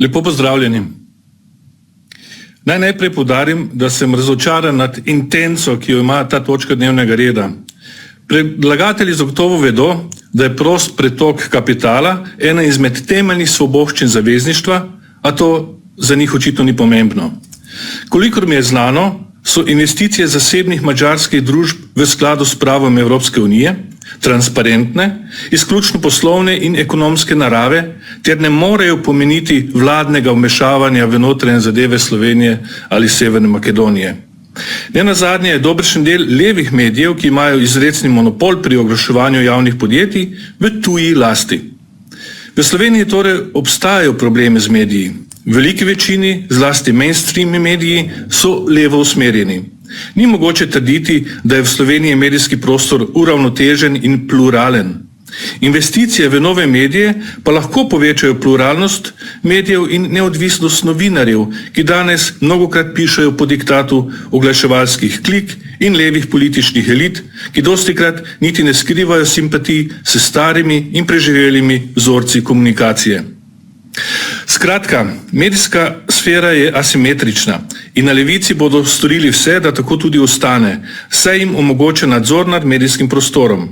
Lepo pozdravljeni. Naj najprej poudarim, da sem razočaran nad intenco, ki jo ima ta točka dnevnega reda. Predlagatelji zagotovo vedo, da je prost pretok kapitala ena izmed temeljnih svoboščin zavezništva, a to za njih očitno ni pomembno. Kolikor mi je znano, so investicije zasebnih madžarskih družb v skladu s pravom Evropske unije transparentne, izključno poslovne in ekonomske narave, ter ne morejo pomeniti vladnega vmešavanja v notranje zadeve Slovenije ali Severne Makedonije. Nenazadnje je dobršen del levih medijev, ki imajo izrecni monopol pri oglaševanju javnih podjetij, v tuji lasti. V Sloveniji torej obstajajo probleme z mediji. V veliki večini, zlasti mainstream mediji, so levo usmerjeni. Ni mogoče trditi, da je v Sloveniji medijski prostor uravnotežen in pluralen. Investicije v nove medije pa lahko povečajo pluralnost medijev in neodvisnost novinarjev, ki danes mnogokrat pišejo po diktatu oglaševalskih klik in levih političnih elit, ki dostikrat niti ne skrivajo simpatij s starimi in preživelimi vzorci komunikacije. Skratka, medijska sfera je asimetrična in na levici bodo storili vse, da tako tudi ostane, saj jim omogoča nadzor nad medijskim prostorom.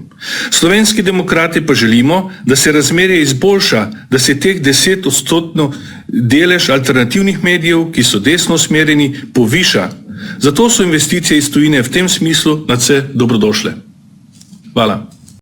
Slovenski demokrati pa želimo, da se razmerje izboljša, da se teh 10% delež alternativnih medijev, ki so desno usmerjeni, poviša. Zato so investicije iz tujine v tem smislu nadvse dobrodošle. Hvala.